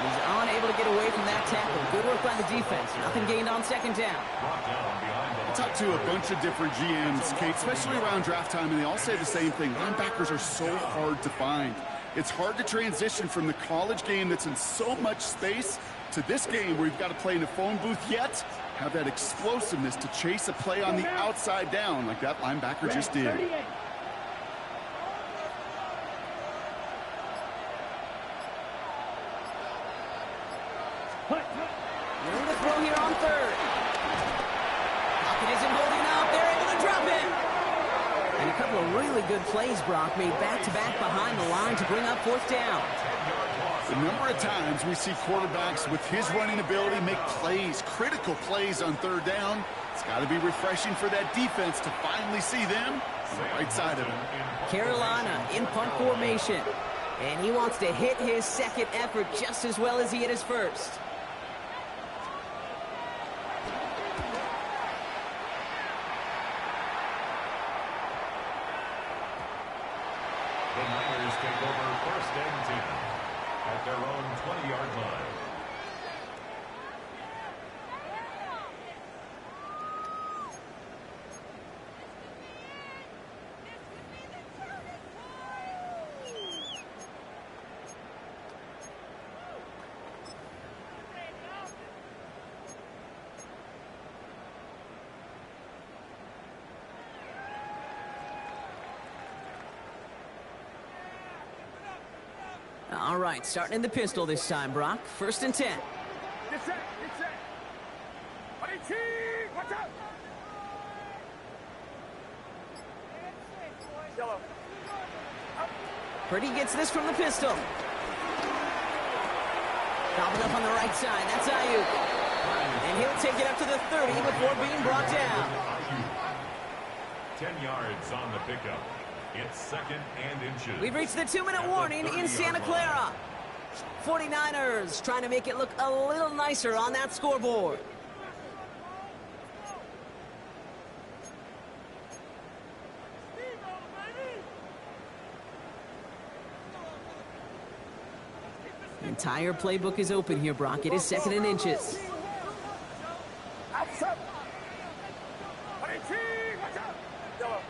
He's unable to get away from that tackle. Good work by the defense. Nothing gained on 2nd down. I talked to a bunch of different GMs, Kate, especially around draft time, and they all say the same thing. Linebackers are so hard to find. It's hard to transition from the college game that's in so much space to this game where you've got to play in a phone booth, yet have that explosiveness to chase a play on the outside down like that linebacker just did. 38. Room to throw here on 3rd. Pocket isn't holding up. They're able to drop it. And a couple of really good plays, Brock, made back-to-back behind the line to bring up 4th down. The number of times we see quarterbacks with his running ability make plays, critical plays on 3rd down. It's got to be refreshing for that defense to finally see them on the right side of him. Carolina in punt formation. And he wants to hit his 2nd effort just as well as he hit his 1st. The Niners take over 1st and 10 at their own 20-yard line. All right, starting in the pistol this time, Brock. 1st and 10. Get set, get set. 18, watch out. Yellow. Purdy gets this from the pistol. Popping up on the right side. That's Ayuk. And he'll take it up to the 30 before being brought down. 10 yards on the pickup. It's 2nd and inches. We've reached the 2-minute warning in Santa Clara. 49ers trying to make it look a little nicer on that scoreboard. The entire playbook is open here, Brock. It is 2nd and inches. Outside. 18, watch out. Yellow.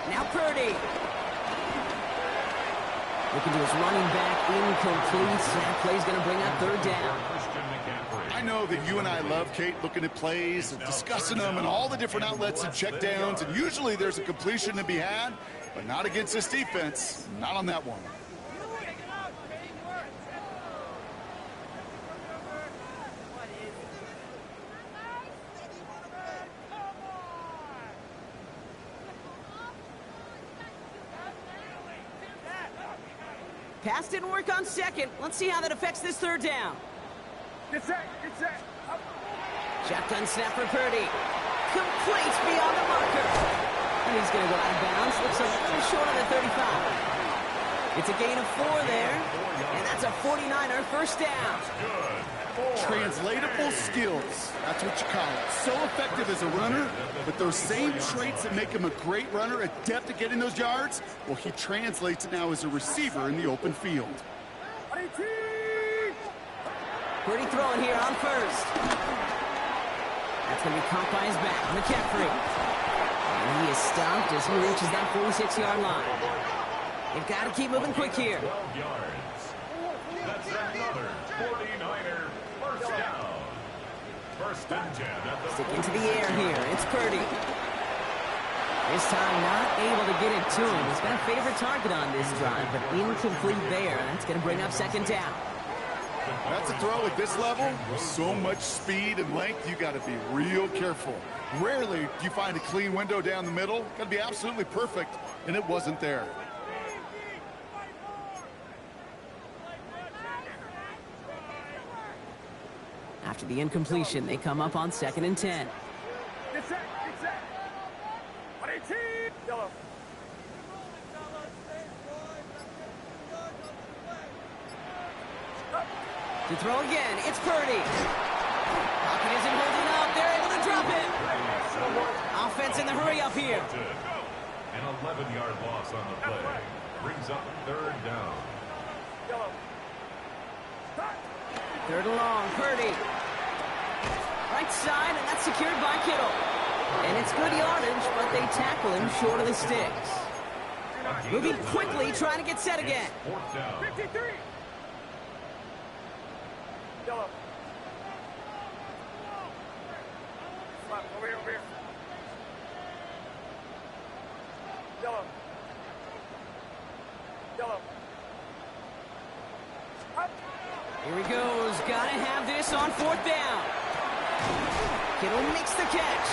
Now Purdy. Looking to his running back, incomplete. So that play's going to bring up third down. I know that you and I love, Kate, looking at plays and discussing them and all the different outlets and checkdowns, and usually there's a completion to be had, but not against this defense. Not on that one. Pass didn't work on second. Let's see how that affects this third down. Get set, get set. Up. Shotgun snap for Purdy. Complete beyond the marker. And he's going to go out of bounds. Looks a little short of the 35. It's a gain of 4 there. And that's a 49er first down. Translatable skills. That's what you call it. So effective as a runner, but those same traits that make him a great runner, adept at getting those yards, well, he translates it now as a receiver in the open field. Purdy throwing here on first. That's going to be caught by his back. McCaffrey. And he is stopped as he reaches that 46-yard line. They've got to keep moving quick here. 12 yards. That's another 49er first down. First and 10 at the Stick into the air here. It's Purdy. This time not able to get it to him. He's got a favorite target on this drive, but incomplete there. That's going to bring up second down. That's a throw at this level. With so much speed and length, you got to be real careful. Rarely do you find a clean window down the middle. Got to be absolutely perfect, and it wasn't there. After the incompletion, they come up on second and 10. Get set, get set. 18. Yellow. To throw again, it's Purdy. Pocket isn't holding up. They're able to drop it. Offense in the hurry up here. An 11-yard loss on the play. Brings up third down. Yellow. Third and long, Purdy. Right side, and that's secured by Kittle. And it's good yardage, but they tackle him short of the sticks. Moving quickly, trying to get set again. Fourth down. 53. Yellow. Come on, over here, over here. Yellow. Yellow. Up. Here he goes. Gotta have this on fourth down. Kittle makes the catch.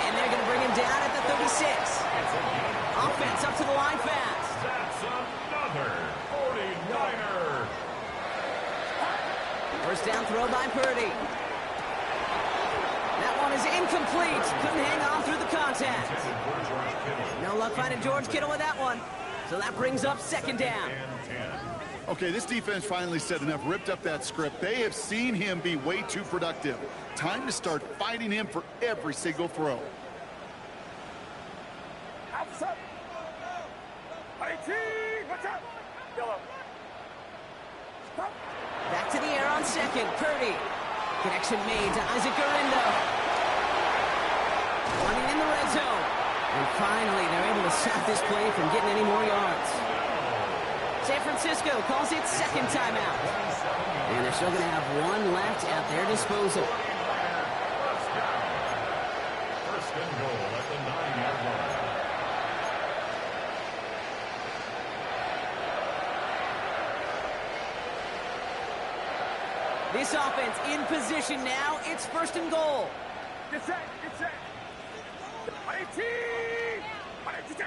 And they're going to bring him down at the 36. Offense up to the line fast. That's another 49er. First down throw by Purdy. That one is incomplete. Couldn't hang on through the contact. No luck finding George Kittle with that one. So that brings up second down. Okay, this defense finally said enough, ripped up that script. They have seen him be way too productive. Time to start fighting him for every single throw. Outside. 18. Watch out. Yellow. Stop. Back to the air on second. Purdy. Connection made to Isaac Garindo. Running in the red zone. And finally, they're able to stop this play from getting any more yards. San Francisco calls it second timeout. And they're still going to have one left at their disposal. First and goal at the 9-yard line. This offense in position now. It's first and goal. Get set, get set. 18. 18.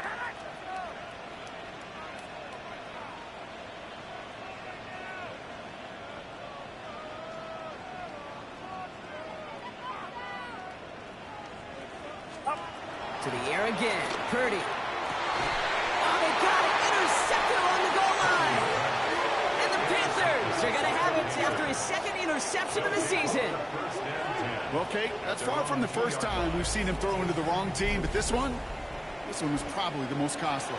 To the air again. Purdy. Oh, they got it. Intercepted on the goal line. And the Panthers are going to have it after his second interception of the season. Well, Kate, that's far from the first time we've seen him throw into the wrong team, but this one was probably the most costly.